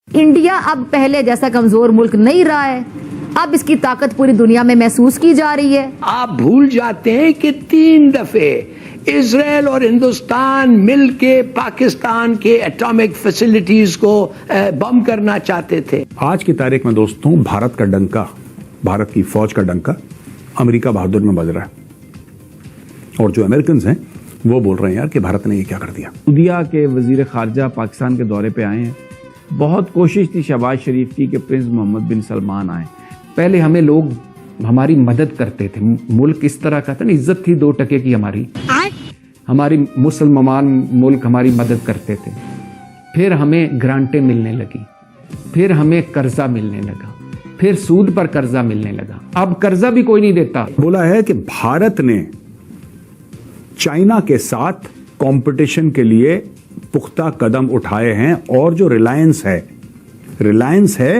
India अब पहले जैसा कमजोर मुल्क नहीं रहा है, अब इसकी ताकत पूरी दुनिया में महसूस की जा रही है। आप भूल जाते हैं कि 3 दफे इजराइल और हिंदुस्तान मिलके पाकिस्तान के एटॉमिक फैसिलिटीज को बम करना चाहते थे। आज की तारीख में दोस्तों, भारत का डंका, भारत की फौज का डंका अमेरिका बहादुर में बज रहा है, और जो अमेरिकन हैं वो बोल रहे हैं यार कि भारत ने ये क्या कर दिया। सऊदीया के वजीर खारजा पाकिस्तान के दौरे पे आए हैं। बहुत कोशिश थी शहबाज शरीफ की कि प्रिंस मोहम्मद बिन सलमान आए। पहले हमें लोग हमारी मदद करते थे, मुल्क इस तरह का था ना, इज्जत थी 2 टके की हमारी मुसलमान मुल्क हमारी मदद करते थे। फिर हमें ग्रांटें मिलने लगी, फिर हमें कर्जा मिलने लगा, फिर सूद पर कर्जा मिलने लगा। अब कर्जा भी कोई नहीं देता। बोला है कि भारत ने चाइना के साथ कंपटीशन के लिए पुख्ता कदम उठाए हैं, और जो रिलायंस है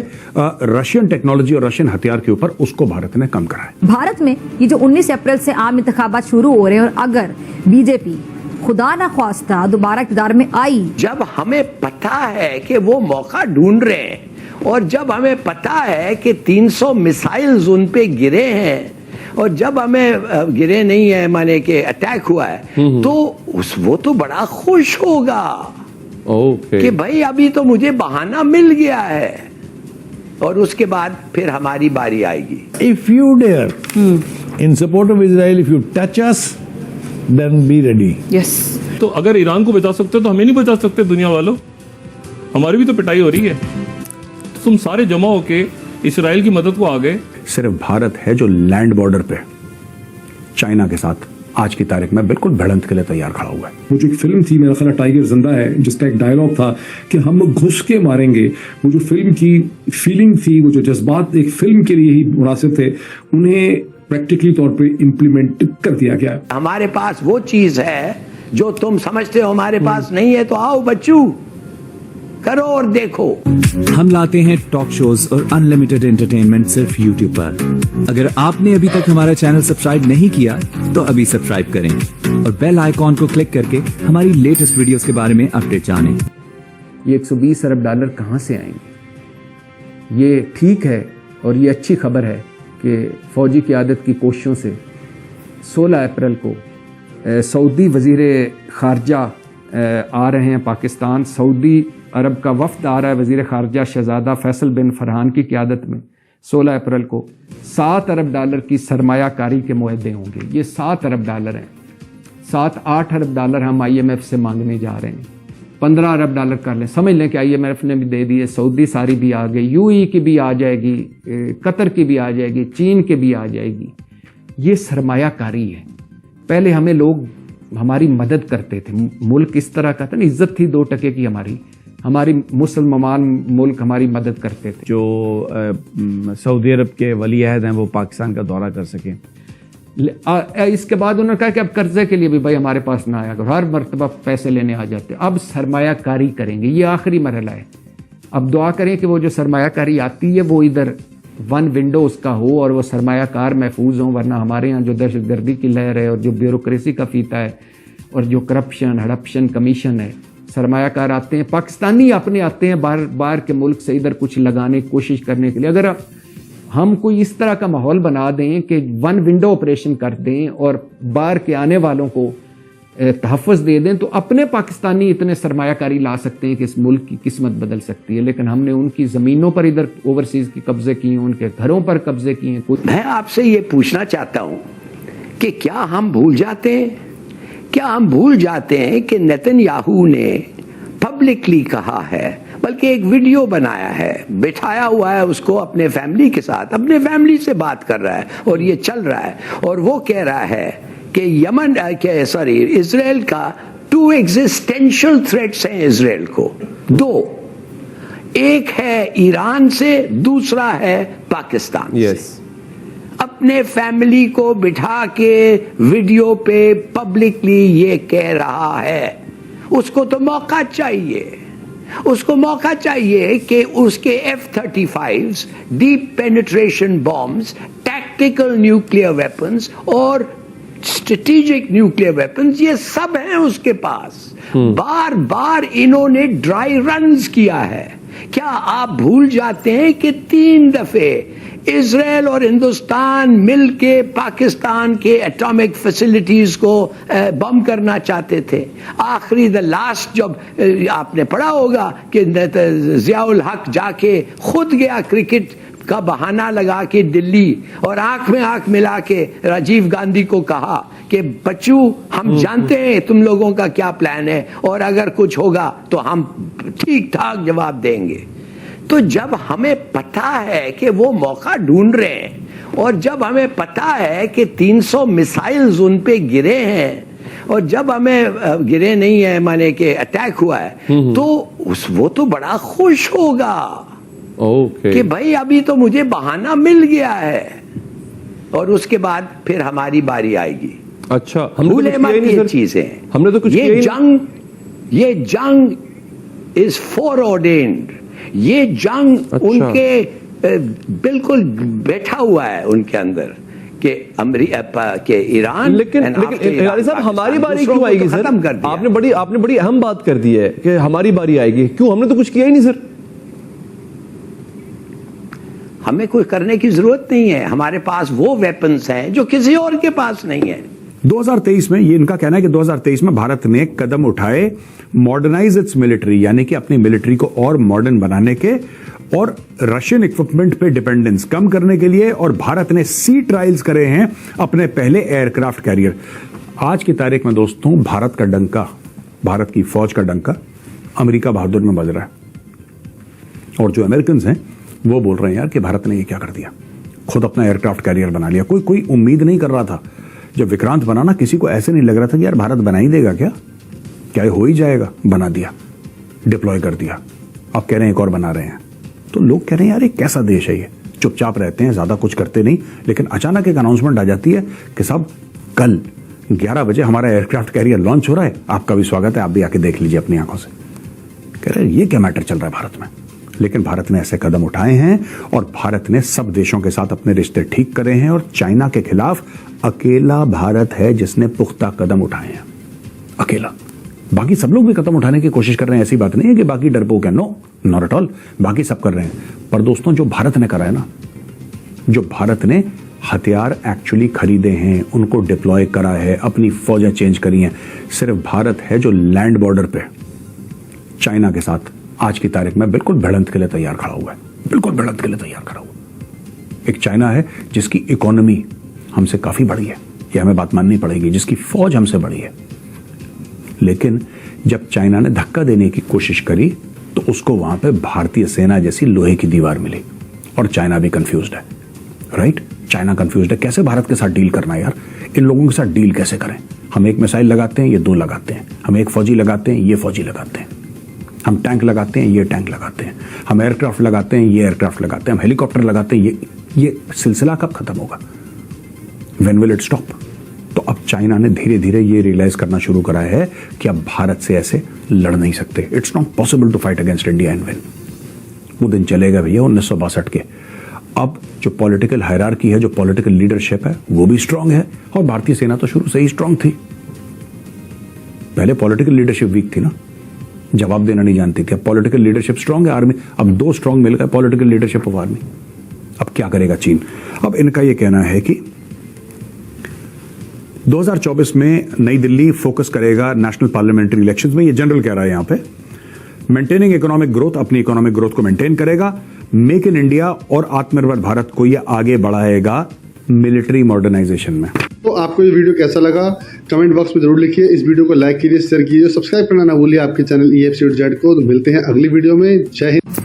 रशियन टेक्नोलॉजी और रशियन हथियार के ऊपर, उसको भारत ने कम करा है। भारत में ये जो 19 अप्रैल से आम इंतखाबात शुरू हो रहे हैं, और अगर बीजेपी खुदा ना ख्वास्ता दोबारा इक़्तिदार में आई, जब हमें पता है कि वो मौका ढूंढ रहे हैं, और जब हमें पता है कि 300 मिसाइल्स उन पे गिरे हैं, और जब हमें गिरे नहीं है माने कि अटैक हुआ है, तो वो तो बड़ा खुश होगा कि भाई अभी तो मुझे बहाना मिल गया है, और उसके बाद फिर हमारी बारी आएगी। If you dare in support of Israel, if you touch us, then be ready. Yes. तो अगर ईरान को बचा सकते तो हमें नहीं बचा सकते? दुनिया वालों, हमारी भी तो पिटाई हो रही है। तो तुम सारे जमा होके इसराइल की मदद को आ गए। सिर्फ भारत है जो लैंड बॉर्डर पे चाइना के साथ आज की तारीख में बिल्कुल भिड़ंत के लिए तैयार खड़ा हुआ है। वो जो एक फिल्म थी, मेरा ख्याल टाइगर जिंदा है, जिसका एक डायलॉग था कि हम लोग घुस के मारेंगे। वो जो फिल्म की फीलिंग थी, वो जो जज्बात एक फिल्म के लिए ही मुनासिब थे, उन्हें प्रैक्टिकली तौर पे इम्प्लीमेंट कर दिया गया। हमारे पास वो चीज है जो तुम समझते हो हमारे पास नहीं है, तो आओ बच्चू, करो और देखो। हम लाते हैं टॉक शोज और अनलिमिटेड एंटरटेनमेंट सिर्फ YouTube पर। अगर आपने अभी तक हमारा चैनल सब्सक्राइब नहीं किया तो अभी सब्सक्राइब करें और बेल आइकॉन को क्लिक करके हमारी लेटेस्ट वीडियोस के बारे में अपडेट जानें। ये 120 अरब डॉलर कहाँ से आएंगे? ये ठीक है और ये अच्छी खबर है कि फौजी क़यादत की कोशिशों से 16 अप्रैल को सऊदी वजीर खारजा आ रहे हैं पाकिस्तान। सऊदी अरब का वफ्द आ रहा है, वजीर खारजा शहजादा फैसल बिन फरहान की क़यादत में। 16 अप्रैल को 7 अरब डॉलर की सरमायाकारी के मुआहदे होंगे। ये 7 अरब डॉलर हैं। 7-8 अरब डॉलर हम IMF से मांगने जा रहे हैं। 15 अरब डॉलर कर लें, समझ लें कि IMF ने भी दे दिए, सऊदी सारी भी आ गई, UAE की भी आ जाएगी, कतर की भी आ जाएगी, चीन की भी आ जाएगी। ये सरमायाकारी है। पहले हमें लोग हमारी मदद करते थे, मुल्क इस तरह का था ना, इज्जत थी 2 टके की हमारी मुसलमान मुल्क हमारी मदद करते थे। जो सऊदी अरब के वली अहद हैं वो पाकिस्तान का दौरा कर सकें। इसके बाद उन्होंने कहा कि अब कर्जे के लिए भी भाई हमारे पास ना आया करो, हर मरतबा पैसे लेने आ जाते। अब सरमायाकारी करेंगे, ये आखिरी मरहला है। अब दुआ करें कि वो जो सरमायाकारी आती है वो इधर वन विंडो उसका हो और वो सरमायाकार महफूज हों, वरना हमारे यहाँ जो दहशतगर्दी की लहर है और जो ब्यूरोक्रेसी का फीता है और जो करप्शन हड़प्शन कमीशन है, सरमायाकार आते हैं, पाकिस्तानी अपने आते हैं बाहर के मुल्क से इधर कुछ लगाने की कोशिश करने के लिए। अगर हम कोई इस तरह का माहौल बना दें कि वन विंडो ऑपरेशन कर दें और बाहर के आने वालों को तहफ़्फ़ुज़ दे दें, तो अपने पाकिस्तानी इतने सरमायाकारी ला सकते हैं कि इस मुल्क की किस्मत बदल सकती है। लेकिन हमने उनकी ज़मीनों पर इधर ओवरसीज़ की कब्जे किए हैं, उनके घरों पर कब्जे किए हैं। मैं आपसे ये पूछना चाहता हूँ कि क्या हम भूल जाते हैं कि नेतन्याहू ने पब्लिकली कहा है, बल्कि एक वीडियो बनाया है, बिठाया हुआ है उसको अपने फैमिली के साथ, अपने फैमिली से बात कर रहा है और ये चल रहा है, और वो कह रहा है कि इजराइल का 2 एग्जिस्टेंशियल थ्रेट्स हैं इजराइल को, 2, एक है ईरान से, दूसरा है पाकिस्तान से। अपने फैमिली को बिठा के वीडियो पे पब्लिकली ये कह रहा है। उसको तो मौका चाहिए कि उसके F-35s, deep penetration bombs, tactical nuclear weapons और स्ट्रेटेजिक न्यूक्लियर वेपन्स, ये सब हैं उसके पास। बार बार इन्होंने ड्राई रन्स किया है, क्या आप भूल जाते हैं कि 3 दफे इजराइल और हिंदुस्तान मिलके पाकिस्तान के एटॉमिक फैसिलिटीज को बम करना चाहते थे? आखिरी द लास्ट जब आपने पढ़ा होगा कि जियाउल हक जाके खुद गया क्रिकेट का बहाना लगा के दिल्ली और आंख में आंख मिला के राजीव गांधी को कहा कि बच्चू हम जानते हैं तुम लोगों का क्या प्लान है और अगर कुछ होगा तो हम ठीक ठाक जवाब देंगे। तो जब हमें पता है कि वो मौका ढूंढ रहे हैं और जब हमें पता है कि 300 मिसाइल्स उन पे गिरे हैं और जब हमें गिरे नहीं है माने कि अटैक हुआ है तो वो तो बड़ा खुश होगा कि भाई अभी तो मुझे बहाना मिल गया है और उसके बाद फिर हमारी बारी आएगी। अच्छा, भूले मत ये चीजें, हमने तो कुछ ये जंग इज फोर ऑर्डेन्ड। ये जंग अच्छा। उनके बिल्कुल बैठा हुआ है उनके अंदर कि अमेरिका के ईरान। लेकिन ईरानी साहब हमारी बारी क्यों आएगी सर? आपने बड़ी अहम बात कर दी है कि हमारी बारी आएगी, क्यों? हमने तो कुछ किया ही नहीं सर। हमें कुछ करने की जरूरत नहीं है, हमारे पास वो वेपन्स हैं जो किसी और के पास नहीं है। 2023 में ये इनका कहना है कि 2023 में भारत ने कदम उठाए मॉडर्नाइज इट्स मिलिट्री, यानी कि अपनी मिलिट्री को और मॉडर्न बनाने के और रशियन इक्विपमेंट पे डिपेंडेंस कम करने के लिए, और भारत ने सी ट्रायल्स करे हैं अपने पहले एयरक्राफ्ट कैरियर। आज की तारीख में दोस्तों भारत का डंका, भारत की फौज का डंका अमेरिका बहादुर में बज रहा है और जो अमेरिकन हैं वो बोल रहे हैं यार कि भारत ने ये क्या कर दिया, खुद अपना एयरक्राफ्ट कैरियर बना लिया। कोई उम्मीद नहीं कर रहा था जब विक्रांत बना ना, किसी को ऐसे नहीं लग रहा था कि यार भारत बना ही देगा, क्या हो ही जाएगा। बना दिया, डिप्लॉय कर दिया, अब कह रहे हैं एक और बना रहे हैं। तो लोग कह रहे हैं यार ये कैसा देश है, ये चुपचाप रहते हैं, ज्यादा कुछ करते नहीं, लेकिन अचानक एक अनाउंसमेंट आ जाती है कि साहब कल 11 बजे हमारा एयरक्राफ्ट कैरियर लॉन्च हो रहा है, आपका भी स्वागत है, आप भी आके देख लीजिए अपनी आंखों से। कह रहे हैं ये क्या मैटर चल रहा है भारत में। लेकिन भारत ने ऐसे कदम उठाए हैं और भारत ने सब देशों के साथ अपने रिश्ते ठीक करे हैं और चाइना के खिलाफ अकेला भारत है जिसने पुख्ता कदम उठाए हैं, अकेला। बाकी सब लोग भी कदम उठाने की कोशिश कर रहे हैं, ऐसी बात नहीं है कि बाकी डरपोक है, नो नॉट एट ऑल, बाकी सब कर रहे हैं। पर दोस्तों जो भारत ने करा है ना, जो भारत ने हथियार एक्चुअली खरीदे हैं, उनको डिप्लॉय करा है, अपनी फौजें चेंज करी हैं, सिर्फ भारत है जो लैंड बॉर्डर पे चाइना के साथ आज की तारीख में बिल्कुल भिड़ंत के लिए तैयार खड़ा हुआ है, बिल्कुल भिड़ंत के लिए तैयार खड़ा हुआ। एक चाइना है जिसकी इकोनॉमी हमसे काफी बड़ी है, ये हमें बात माननी पड़ेगी, जिसकी फौज हमसे बड़ी है, लेकिन जब चाइना ने धक्का देने की कोशिश करी तो उसको वहां पे भारतीय सेना जैसी लोहे की दीवार मिली और चाइना भी कंफ्यूज्ड है, राइट? चाइना कंफ्यूज्ड है, कैसे भारत के साथ डील करना है यार, इन लोगों के साथ डील कैसे करें। हम एक मिसाइल लगाते हैं, ये 2 लगाते हैं, हम एक फौजी लगाते हैं, ये फौजी लगाते हैं, हम टैंक लगाते हैं, ये टैंक लगाते हैं, हम एयरक्राफ्ट लगाते हैं, ये एयरक्राफ्ट लगाते हैं, हम हेलीकॉप्टर लगाते हैं, ये सिलसिला कब खत्म होगा? When will it stop? तो अब चाइना ने धीरे धीरे ये रियलाइज करना शुरू करा है कि अब भारत से ऐसे लड़ नहीं सकते, it's not possible to fight against India and win. वो दिन चलेगा भैया 1962 के। अब जो पॉलिटिकल हायरार्की है, जो पॉलिटिकल लीडरशिप है, वो भी स्ट्रांग है और भारतीय सेना तो शुरू से ही स्ट्रांग थी। पहले पॉलिटिकल लीडरशिप वीक थी ना, जवाब देना नहीं जानती थी। अब पॉलिटिकल लीडरशिप स्ट्रांग है, आर्मी अब 2 स्ट्रांग मिल गए, पॉलिटिकल लीडरशिप ऑफ आर्मी। अब क्या करेगा चीन? अब इनका यह कहना है कि 2024 में नई दिल्ली फोकस करेगा नेशनल पार्लियामेंट्री इलेक्शंस में, ये जनरल कह रहा है यहां पे। मेंटेनिंग इकोनॉमिक ग्रोथ, अपनी इकोनॉमिक ग्रोथ को मेंटेन करेगा। मेक इन इंडिया और आत्मनिर्भर भारत को यह आगे बढ़ाएगा मिलिट्री मॉडर्नाइजेशन में। तो आपको ये वीडियो कैसा लगा कमेंट बॉक्स में जरूर लिखिए। इस वीडियो को लाइक कीजिए, शेयर कीजिए, सब्सक्राइब करना ना भूलिए आपके चैनल EFC को। तो मिलते हैं अगली वीडियो में। जय हिंद।